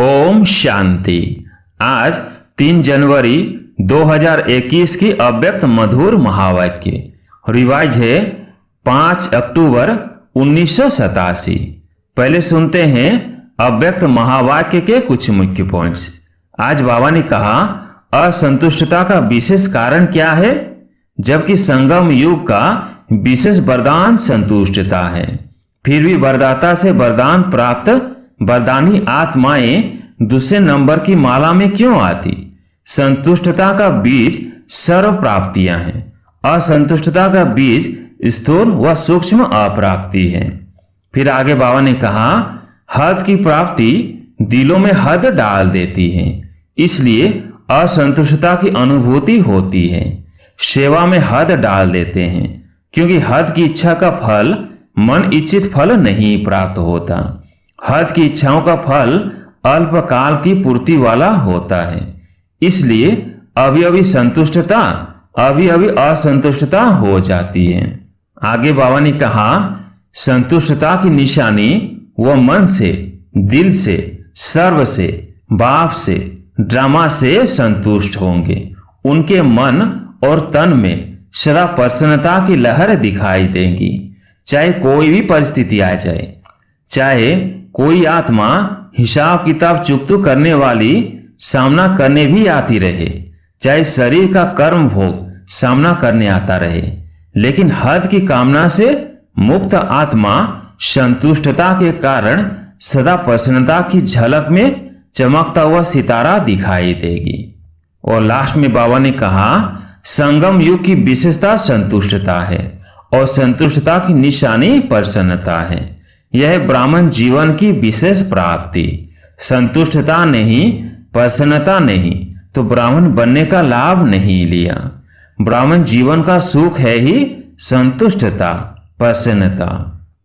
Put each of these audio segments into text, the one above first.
ओम शांति। आज 3 जनवरी 2021 की अव्यक्त मधुर महावाक्य रिवाइज है 5 अक्टूबर 1987। पहले सुनते हैं अव्यक्त महावाक्य के कुछ मुख्य पॉइंट्स। आज बाबा ने कहा असंतुष्टता का विशेष कारण क्या है, जबकि संगम युग का विशेष वरदान संतुष्टता है। फिर भी वरदाता से वरदान प्राप्त वरदानी आत्माएं दूसरे नंबर की माला में क्यों आती? संतुष्टता का बीज सर्व प्राप्तियां हैं। असंतुष्टता का बीज स्थूल व सूक्ष्म अप्राप्ति है। फिर आगे बाबा ने कहा हद की प्राप्ति दिलों में हद डाल देती है, इसलिए असंतुष्टता की अनुभूति होती है। सेवा में हद डाल देते हैं, क्योंकि हद की इच्छा का फल मन इच्छित फल नहीं प्राप्त होता। हद की इच्छाओं का फल अल्पकाल की पूर्ति वाला होता है, इसलिए अभी अभी संतुष्टता अभी अभी असंतुष्टता हो जाती है। आगे बाबा ने कहा संतुष्टता की निशानी वह मन से, दिल से, सर्व से, बाप से, ड्रामा से संतुष्ट होंगे। उनके मन और तन में सदा प्रसन्नता की लहर दिखाई देगी, चाहे कोई भी परिस्थिति आ जाए। चाहे कोई आत्मा हिसाब किताब चुकतू करने वाली सामना करने भी आती रहे, चाहे शरीर का कर्म भोग सामना करने आता रहे, लेकिन हद की कामना से मुक्त आत्मा संतुष्टता के कारण सदा प्रसन्नता की झलक में चमकता हुआ सितारा दिखाई देगी। और लास्ट में बाबा ने कहा संगम युग की विशेषता संतुष्टता है और संतुष्टता की निशानी प्रसन्नता है। यह ब्राह्मण जीवन की विशेष प्राप्ति। संतुष्टता नहीं, प्रसन्नता नहीं तो ब्राह्मण बनने का लाभ नहीं लिया। ब्राह्मण जीवन का सुख है ही संतुष्टता, प्रसन्नता।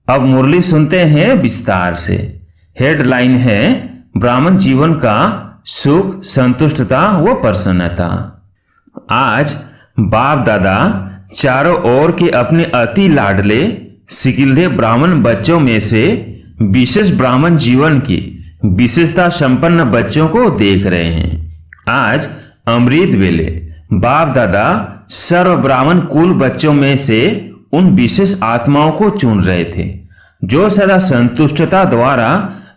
अब मुरली सुनते हैं विस्तार से। हेडलाइन है ब्राह्मण जीवन का सुख, संतुष्टता व प्रसन्नता। आज बाप दादा चारों ओर के अपने अति लाडले सिकिलदे ब्राह्मण बच्चों में से विशेष ब्राह्मण जीवन की विशेषता संपन्न बच्चों को देख रहे हैं। आज अमृत वेले बाप दादा सर्व ब्राह्मण कुल बच्चों में से उन विशेष आत्माओं को चुन रहे थे, जो सदा संतुष्टता द्वारा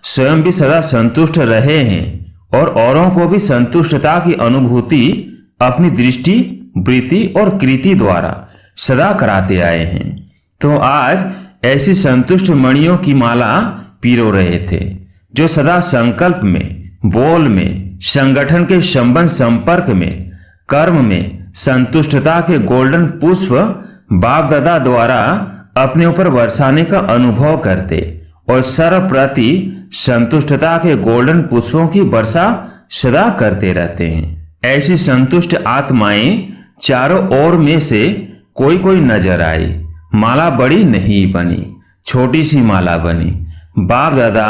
स्वयं भी सदा संतुष्ट रहे हैं और औरों को भी संतुष्टता की अनुभूति अपनी दृष्टि, वृत्ति और कृति द्वारा सदा कराते आए हैं। तो आज ऐसी संतुष्ट मणियों की माला पिरो रहे थे, जो सदा संकल्प में, बोल में, संगठन के संबंध संपर्क में, कर्म में संतुष्टता के गोल्डन पुष्प बाप दादा द्वारा अपने ऊपर बरसाने का अनुभव करते और सर्व प्रति संतुष्टता के गोल्डन पुष्पों की वर्षा सदा करते रहते हैं। ऐसी संतुष्ट आत्माएं चारों ओर में से कोई कोई नजर आई। माला बड़ी नहीं बनी, छोटी सी माला बनी। बाप दादा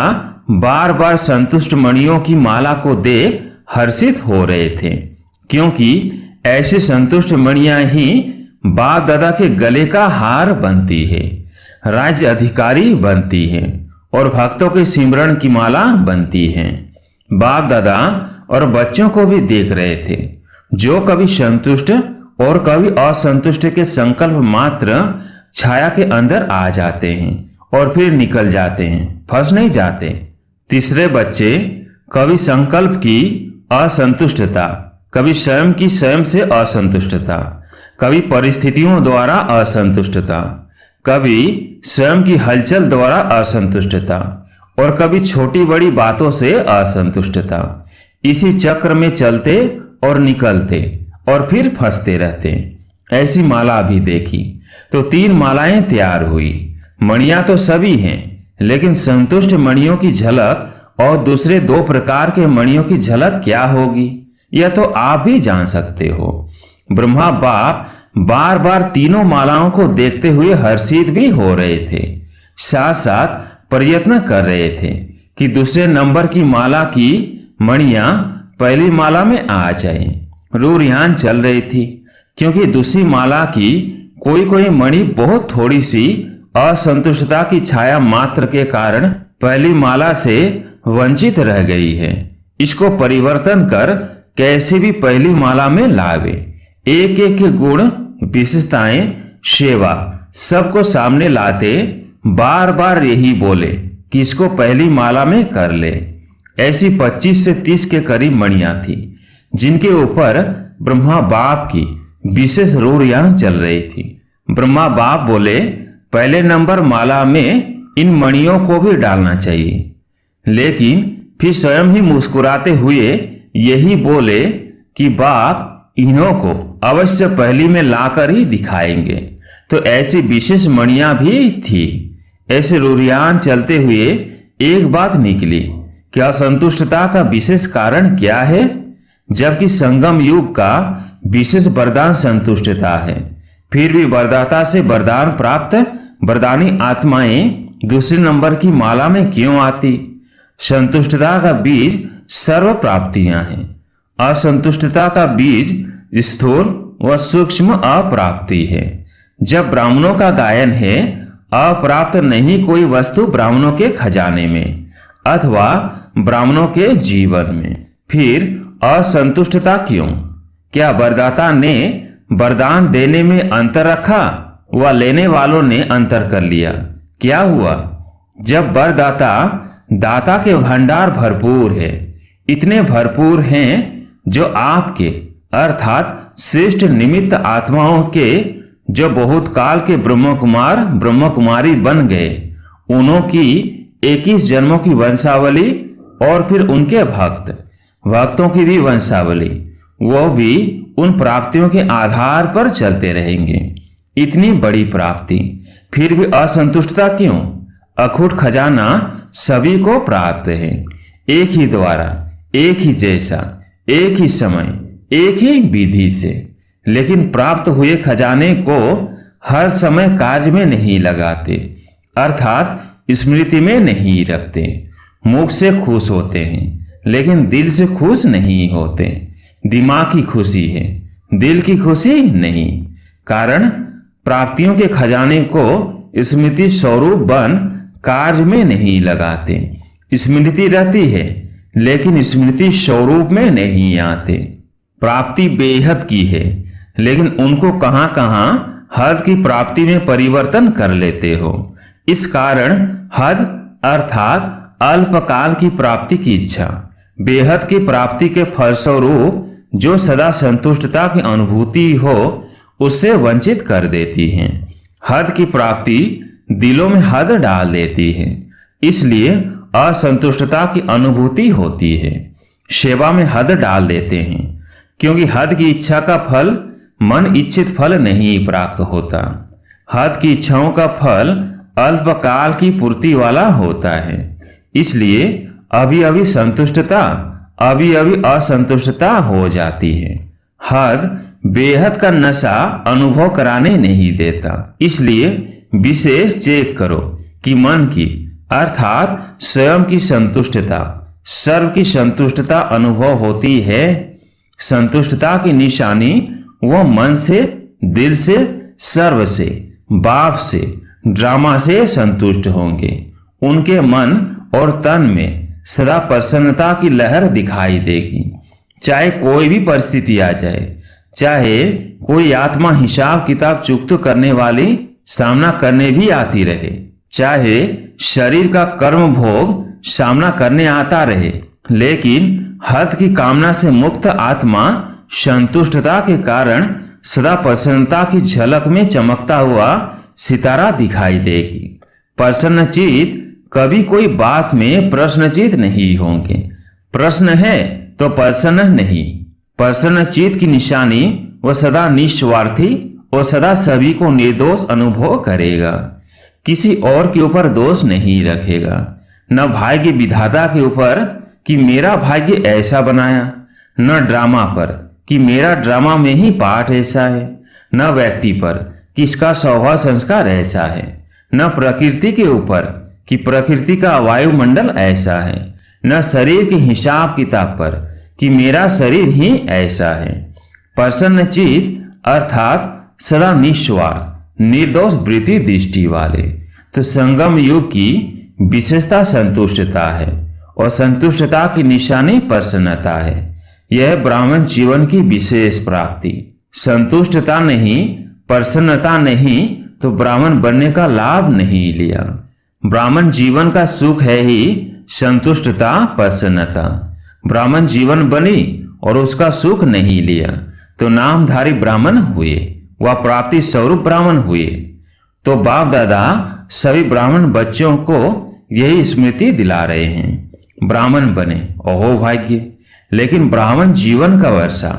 बार बार संतुष्ट मणियों की माला को देख हर्षित हो रहे थे, क्योंकि ऐसी संतुष्ट मणियां ही बाप दादा के गले का हार बनती है, राज्य अधिकारी बनती है और भक्तों के सिमरण की माला बनती है। बाप दादा और बच्चों को भी देख रहे थे, जो कभी संतुष्ट और कभी असंतुष्ट के संकल्प मात्र छाया के अंदर आ जाते हैं और फिर निकल जाते हैं, फंस नहीं जाते। तीसरे बच्चे कभी संकल्प की असंतुष्टता, कभी स्वयं की स्वयं से असंतुष्टता, कभी परिस्थितियों द्वारा असंतुष्टता, कभी स्वयं की हलचल द्वारा असंतुष्टता और कभी छोटी बड़ी बातों से असंतुष्टता। इसी चक्र में चलते और निकलते और फिर फंसते रहते। ऐसी माला भी देखी तो 3 मालाएं तैयार हुई। मणियां तो सभी हैं, लेकिन संतुष्ट मणियों की झलक और दूसरे 2 प्रकार के मणियों की झलक क्या होगी, यह तो आप भी जान सकते हो। ब्रह्मा बाप बार बार तीनों मालाओं को देखते हुए हर्षित भी हो रहे थे, साथ साथ प्रयत्न कर रहे थे कि दूसरे नंबर की माला की मणियां पहली माला में आ जाएं। रूरियान चल रही थी, क्योंकि दूसरी माला की कोई कोई मणि बहुत थोड़ी सी असंतुष्टता की छाया मात्र के कारण पहली माला से वंचित रह गई है। इसको परिवर्तन कर कैसे भी पहली माला में लावे। एक एक के गुण, विशेषताएं, सेवा सबको सामने लाते बार बार यही बोले कि इसको पहली माला में कर ले। ऐसी 25 से 30 के करीब मणियां थी जिनके ऊपर ब्रह्मा बाप की विशेष रूढ़ियां चल रही थी। ब्रह्मा बाप बोले पहले नंबर माला में इन मणियों को भी डालना चाहिए, लेकिन फिर स्वयं ही मुस्कुराते हुए यही बोले कि बाप इन्हों को अवश्य पहली में लाकर ही दिखाएंगे। तो ऐसी विशेष मणियां भी थी। ऐसे रुझान चलते हुए एक बात निकली कि असंतुष्टता का विशेष कारण क्या है, जबकि संगम युग का विशेष वरदान संतुष्टता है। फिर भी वरदाता से वरदान प्राप्त वरदानी आत्माएं दूसरे नंबर की माला में क्यों आती? संतुष्टता का बीज सर्व प्राप्तियां हैं। असंतुष्टता का बीज स्थूल व सूक्ष्म अप्राप्ति है। जब ब्राह्मणों का गायन है, अप्राप्त नहीं कोई वस्तु ब्राह्मणों के खजाने में अथवा ब्राह्मणों के जीवन में, फिर असंतुष्टता क्यों? क्या वरदाता ने वरदान देने में अंतर रखा व लेने वालों ने अंतर कर लिया? क्या हुआ? जब वरदाता दाता के भंडार भरपूर है, इतने भरपूर हैं जो आपके अर्थात श्रेष्ठ निमित्त आत्माओं के जो बहुत काल के ब्रह्म कुमार ब्रह्म कुमारी बन गए, उन्हों की 21 जन्मों की वंशावली और फिर उनके भक्तों की भी वंशावली, वो भी उन प्राप्तियों के आधार पर चलते रहेंगे। इतनी बड़ी प्राप्ति, फिर भी असंतुष्टता क्यों? अखूट खजाना सभी को प्राप्त है, एक ही द्वारा, एक ही जैसा, एक ही समय, एक ही विधि से, लेकिन प्राप्त हुए खजाने को हर समय कार्य में नहीं लगाते, अर्थात स्मृति में नहीं रखते। मुख से खुश होते हैं लेकिन दिल से खुश नहीं होते। दिमाग की खुशी है, दिल की खुशी नहीं। कारण प्राप्तियों के खजाने को स्मृति स्वरूप बन कार्य में नहीं लगाते। स्मृति रहती है लेकिन स्मृति स्वरूप में नहीं आते। प्राप्ति बेहद की है लेकिन उनको कहां कहां हद की प्राप्ति में परिवर्तन कर लेते हो। इस कारण हद अर्थात अल्पकाल की प्राप्ति की इच्छा बेहद की प्राप्ति के फलस्वरूप जो सदा संतुष्टता की अनुभूति हो उससे वंचित कर देती है। हद की प्राप्ति दिलों में हद डाल देती है, इसलिए असंतुष्टता की अनुभूति होती है। सेवा में हद डाल देते हैं क्योंकि हद की इच्छा का फल मन इच्छित फल नहीं प्राप्त होता। हद की इच्छाओं का फल अल्पकाल की पूर्ति वाला होता है, इसलिए अभी अभी संतुष्टता अभी अभी असंतुष्टता हो जाती है। हद बेहद का नशा अनुभव कराने नहीं देता, इसलिए विशेष चेक करो कि मन की अर्थात स्वयं की संतुष्टता, सर्व की संतुष्टता अनुभव होती है। संतुष्टता की निशानी वो मन से, दिल से, सर्व से, बाप से, ड्रामा से संतुष्ट होंगे। उनके मन और तन में सदा प्रसन्नता की लहर दिखाई देगी। चाहे कोई भी परिस्थिति आ जाए, चाहे कोई आत्मा हिसाब किताब चुकता करने वाली सामना करने भी आती रहे, चाहे शरीर का कर्म भोग सामना करने आता रहे, लेकिन हद की कामना से मुक्त आत्मा संतुष्टता के कारण सदा प्रसन्नता की झलक में चमकता हुआ सितारा दिखाई देगी। प्रसन्नचित कभी कोई बात में प्रश्नचित नहीं होंगे। प्रश्न है तो प्रसन्न नहीं। प्रसन्नचित की निशानी वह सदा निस्वार्थी और सदा सभी को निर्दोष अनुभव करेगा, किसी और के ऊपर दोष नहीं रखेगा। न भाग्य विधाता के ऊपर कि मेरा भाग्य ऐसा बनाया, न ड्रामा पर कि मेरा ड्रामा में ही पाठ ऐसा है, न व्यक्ति पर कि इसका स्वभाव संस्कार ऐसा है, न प्रकृति के ऊपर कि प्रकृति का वायुमंडल ऐसा है, न शरीर के हिसाब किताब पर कि मेरा शरीर ही ऐसा है। प्रसन्नचित अर्थात सदा निस्वार्थ निर्दोष वृत्ति दृष्टि वाले। तो संगम युग की विशेषता संतुष्टता है और संतुष्टता की निशानी प्रसन्नता है। यह ब्राह्मण जीवन की विशेष प्राप्ति। संतुष्टता नहीं, प्रसन्नता नहीं तो ब्राह्मण बनने का लाभ नहीं लिया। ब्राह्मण जीवन का सुख है ही संतुष्टता, प्रसन्नता। ब्राह्मण जीवन बनी और उसका सुख नहीं लिया तो नामधारी ब्राह्मण हुए, वह प्राप्ति स्वरूप ब्राह्मण हुए। तो बाप दादा सभी ब्राह्मण बच्चों को यही स्मृति दिला रहे हैं, ब्राह्मण बने, ओहो भाग्य। लेकिन ब्राह्मण जीवन का वर्षा,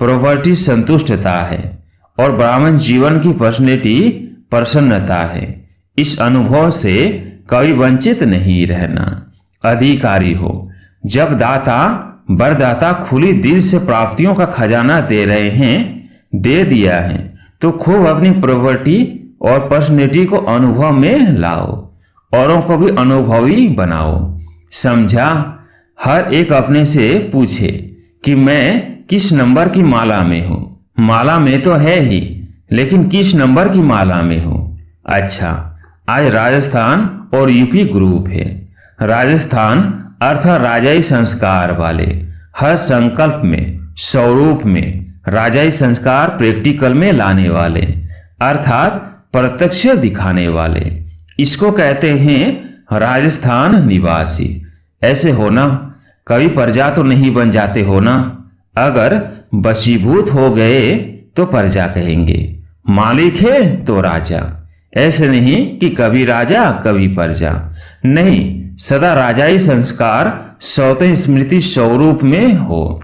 प्रॉपर्टी संतुष्टता है और ब्राह्मण जीवन की पर्सनैलिटी प्रसन्नता है। इस अनुभव से कभी वंचित नहीं रहना, अधिकारी हो। जब दाता वरदाता खुली दिल से प्राप्तियों का खजाना दे रहे हैं, दे दिया है, तो खूब अपनी प्रॉपर्टी और पर्सनैलिटी को अनुभव में लाओ, औरों को भी अनुभवी बनाओ। समझा? हर एक अपने से पूछे कि मैं किस नंबर की माला में हूं। माला में तो है ही, लेकिन किस नंबर की माला में हूं? अच्छा, आज राजस्थान और यूपी ग्रुप है। राजस्थान अर्थात राजाई संस्कार वाले, हर संकल्प में, स्वरूप में राजाई संस्कार प्रैक्टिकल में लाने वाले, अर्थात प्रत्यक्ष दिखाने वाले, इसको कहते हैं राजस्थान निवासी। ऐसे होना, कभी प्रजा तो नहीं बन जाते हो ना। अगर वशीभूत हो गए तो प्रजा कहेंगे, मालिक है तो राजा। ऐसे नहीं कि कभी राजा कभी प्रजा, नहीं, सदा राजाई संस्कार स्वतः स्मृति स्वरूप में हो।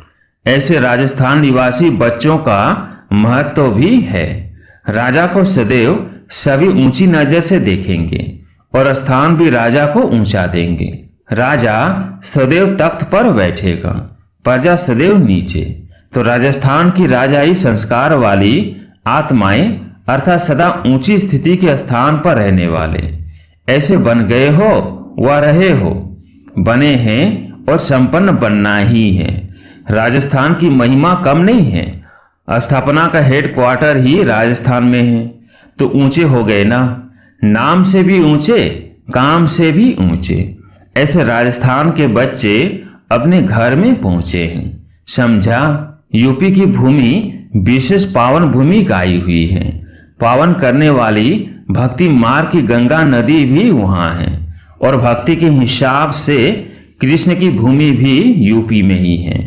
ऐसे राजस्थान निवासी बच्चों का महत्व भी है। राजा को सदैव सभी ऊंची नजर से देखेंगे और स्थान भी राजा को ऊंचा देंगे। राजा सदैव तख्त पर बैठेगा, प्रजा सदैव नीचे। तो राजस्थान की राजाई संस्कार वाली आत्माएं अर्थात सदा ऊंची स्थिति के स्थान पर रहने वाले, ऐसे बन गए हो व रहे हो, बने हैं और संपन्न बनना ही है। राजस्थान की महिमा कम नहीं है, स्थापना का हेडक्वार्टर ही राजस्थान में है, तो ऊंचे हो गए ना, नाम से भी ऊंचे, काम से भी ऊंचे। ऐसे राजस्थान के बच्चे अपने घर में पहुंचे हैं। समझा? यूपी की भूमि विशेष पावन भूमि गाई हुई है। पावन करने वाली भक्ति मार्ग की गंगा नदी भी वहां है और भक्ति के हिसाब से कृष्ण की भूमि भी यूपी में ही है।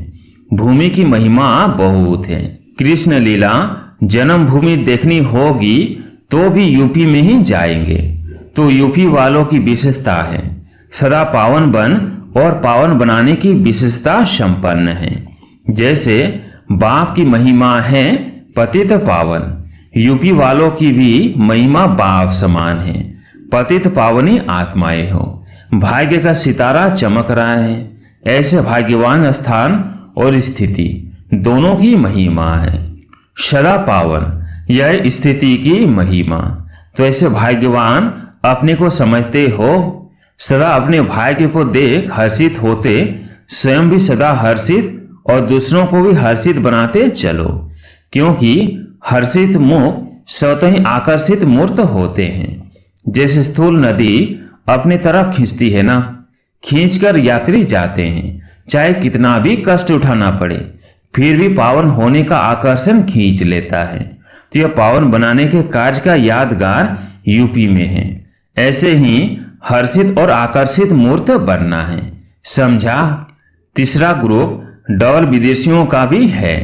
भूमि की महिमा बहुत है। कृष्ण लीला जन्मभूमि देखनी होगी तो भी यूपी में ही जाएंगे। तो यूपी वालों की विशेषता है, सदा पावन बन और पावन बनाने की विशेषता संपन्न है। जैसे बाप की महिमा है पतित पावन, यूपी वालों की भी महिमा बाप समान है। पतित पावनी आत्माएं हो, भाग्य का सितारा चमक रहा है। ऐसे भाग्यवान स्थान और स्थिति दोनों की महिमा है। सदा पावन, यह स्थिति की महिमा। तो ऐसे भाग्यवान अपने को समझते हो, सदा अपने भाग्य को देख हर्षित होते, स्वयं भी सदा हर्षित और दूसरों को भी हर्षित बनाते चलो, क्योंकि हर्षित मुख स्वतः ही आकर्षित मूर्त होते हैं। जैसे स्थूल नदी अपनी तरफ खींचती है ना, खींचकर यात्री जाते हैं, चाहे कितना भी कष्ट उठाना पड़े, फिर भी पावन होने का आकर्षण खींच लेता है। तो यह पावन बनाने के कार्य का यादगार यूपी में है। ऐसे ही हर्षित और आकर्षित मूर्त बनना है। समझा? तीसरा ग्रुप डबल विदेशियों का भी है।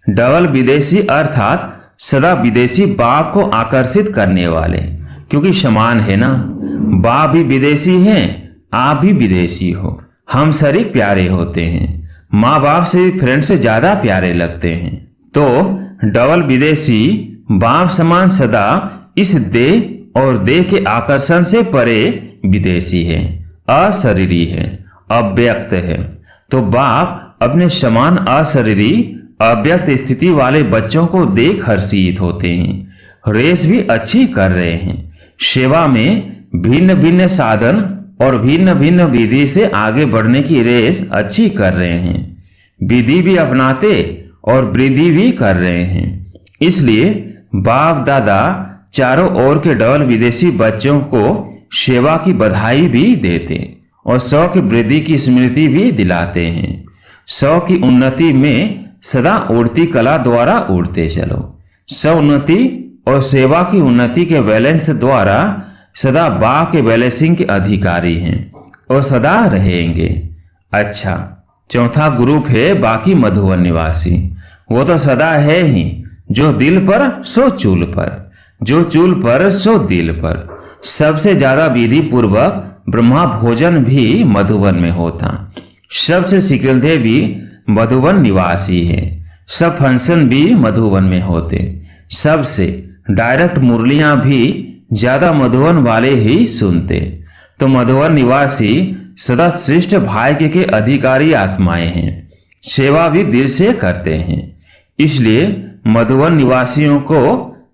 डबल विदेशी अर्थात सदा विदेशी बाप को आकर्षित करने वाले, क्योंकि समान है ना, बाप भी विदेशी हैं, आप भी विदेशी हो, हम शरीक प्यारे होते हैं, माँ बाप से फ्रेंड से ज्यादा प्यारे लगते हैं। तो डबल विदेशी बाप समान सदा इस देह और देह के आकर्षण से परे विदेशी है, अशरीरी है, अव्यक्त है। तो बाप अपने समान अशरीरी अव्यक्त स्थिति वाले बच्चों को देख हर्षित होते हैं। रेस भी अच्छी कर रहे हैं, सेवा में भिन्न भिन्न साधन और भिन्न भिन्न विधि से आगे बढ़ने की रेस अच्छी कर रहे हैं। विधि भी अपनाते और वृद्धि भी कर रहे हैं। इसलिए बाप दादा चारों ओर के डबल विदेशी बच्चों को सेवा की बधाई भी देते और 100 की वृद्धि की स्मृति भी दिलाते हैं। 100 की उन्नति में सदा उड़ती कला द्वारा उड़ते चलो। 100 उन्नति और सेवा की उन्नति के बैलेंस द्वारा सदा बा के बैलेंसिंग के अधिकारी हैं और सदा रहेंगे। अच्छा, चौथा ग्रुप है बाकी मधुवन निवासी। वो तो सदा है ही, जो दिल पर सो चूल पर, जो चूल पर सो दिल पर। सबसे ज्यादा विधि पूर्वक ब्रह्मा भोजन भी मधुवन में होता। सबसे शीघ्र भी मधुवन निवासी है। सब फंक्शन भी मधुवन में होते। सबसे डायरेक्ट मुरलियां भी ज्यादा मधुवन वाले ही सुनते। तो मधुवन निवासी सदा श्रेष्ठ भाग्य के अधिकारी आत्माएं हैं। सेवा भी दिल से करते हैं। इसलिए मधुवन निवासियों को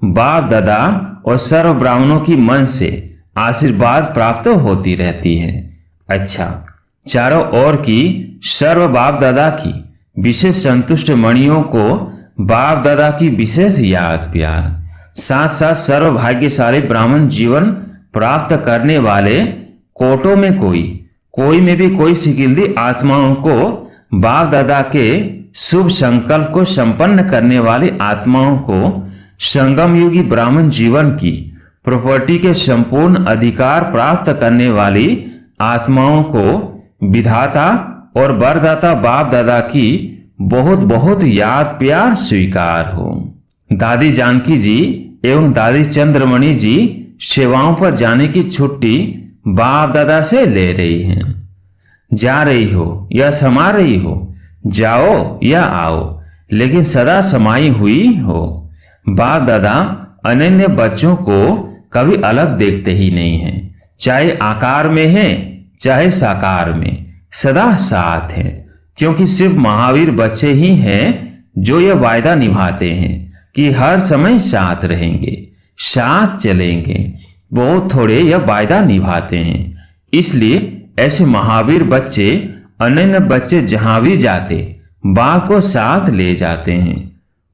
बाप दादा और सर्व ब्राह्मणों की मन से आशीर्वाद प्राप्त होती रहती है। अच्छा, चारों ओर की सर्व बाप दादा की विशेष संतुष्ट मणियों को बाप दादा की विशेष याद प्यार, साथ साथ सर्व भाग्यशाली ब्राह्मण जीवन प्राप्त करने वाले कोटों में कोई में भी कोई सिकिल्दी आत्माओं को बाप दादा के शुभ संकल्प को संपन्न करने वाली आत्माओं को संगम युगी ब्राह्मण जीवन की प्रॉपर्टी के संपूर्ण अधिकार प्राप्त करने वाली आत्माओं को विधाता और वरदाता बाप दादा की बहुत बहुत याद प्यार स्वीकार हो। दादी जानकी जी एवं दादी चंद्रमणि जी सेवाओं पर जाने की छुट्टी बाप दादा से ले रही हैं। जा रही हो या समा रही हो, जाओ या आओ, लेकिन सदा समाई हुई हो। बाप दादा अनन्य बच्चों को कभी अलग देखते ही नहीं हैं, चाहे आकार में है चाहे साकार में, सदा साथ है। क्योंकि सिर्फ महावीर बच्चे ही हैं जो यह वायदा निभाते हैं कि हर समय साथ रहेंगे, साथ चलेंगे। बहुत थोड़े यह वायदा निभाते हैं। इसलिए ऐसे महावीर बच्चे अनन्य बच्चे जहां भी जाते बाप को साथ ले जाते हैं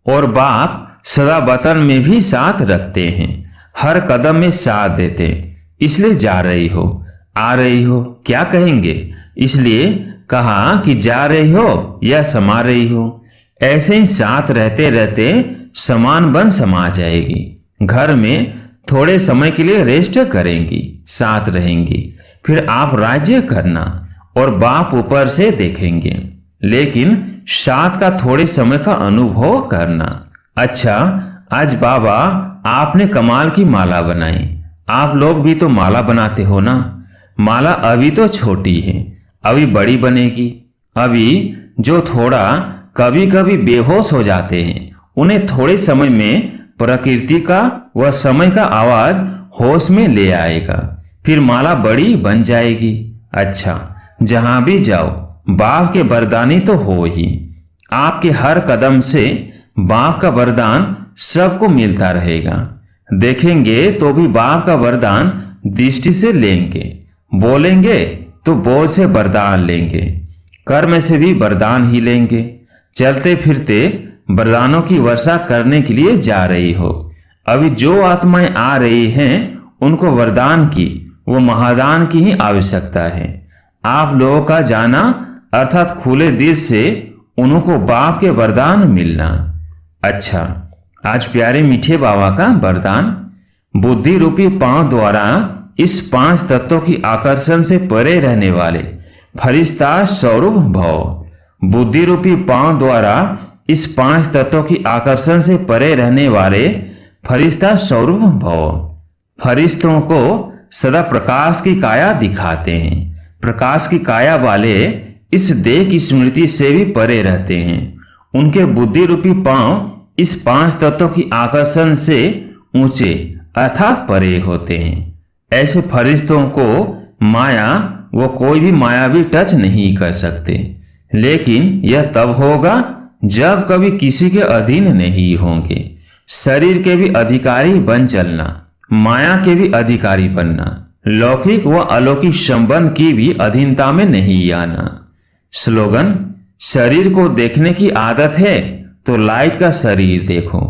और बाप सदा वतन में भी साथ रखते हैं, हर कदम में साथ देते। इसलिए जा रही हो, आ रही हो, क्या कहेंगे? इसलिए कहा कि जा रही हो या समा रही हो। ऐसे ही साथ रहते रहते समान बन समा जाएगी। घर में थोड़े समय के लिए रेस्ट करेंगी, साथ रहेंगी, फिर आप राज्य करना और बाप ऊपर से देखेंगे, लेकिन साथ का थोड़े समय का अनुभव करना। अच्छा, आज बाबा आपने कमाल की माला बनाई। आप लोग भी तो माला बनाते हो ना। माला अभी तो छोटी है, अभी बड़ी बनेगी। अभी जो थोड़ा कभी कभी बेहोश हो जाते हैं, उन्हें थोड़े समय में प्रकृति का व समय का आवाज होश में ले आएगा, फिर माला बड़ी बन जाएगी। अच्छा, जहां भी जाओ बाप के वरदानी तो हो ही। आपके हर कदम से बाप का वरदान सबको मिलता रहेगा। देखेंगे तो भी बाप का वरदान दृष्टि से लेंगे, बोलेंगे तो बोल से वरदान लेंगे, कर्म से भी वरदान ही लेंगे। चलते फिरते वरदानों की वर्षा करने के लिए जा रही हो। अभी जो आत्माएं आ रही हैं उनको वरदान की वो महादान की ही आवश्यकता है। आप लोगों का जाना अर्थात खुले दिल से उनको बाप के वरदान मिलना। अच्छा, आज प्यारे मीठे बाबा का वरदान, बुद्धि रूपी पांव द्वारा इस 5 तत्वों की आकर्षण से परे रहने वाले फरिश्ता स्वरूप भव। बुद्धि रूपी पांव द्वारा इस 5 तत्वों की आकर्षण से परे रहने वाले फरिश्ता स्वरूप भव। फरिश्तों को सदा प्रकाश की काया दिखाते हैं। प्रकाश की काया वाले इस देह की स्मृति से भी परे रहते हैं। उनके बुद्धि रूपी पांव इस 5 तत्वों की आकर्षण से ऊंचे अर्थात परे होते हैं। ऐसे फरिश्तों को माया वो कोई भी मायावी टच नहीं कर सकते, लेकिन यह तब होगा जब कभी किसी के अधीन नहीं होंगे। शरीर के भी अधिकारी बन चलना, माया के भी अधिकारी बनना, लौकिक व अलौकिक संबंध की भी अधीनता में नहीं आना। स्लोगन, शरीर को देखने की आदत है तो लाइट का शरीर देखो,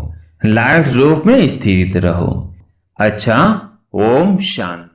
लाइट रूप में स्थित रहो। अच्छा, ओम शांति।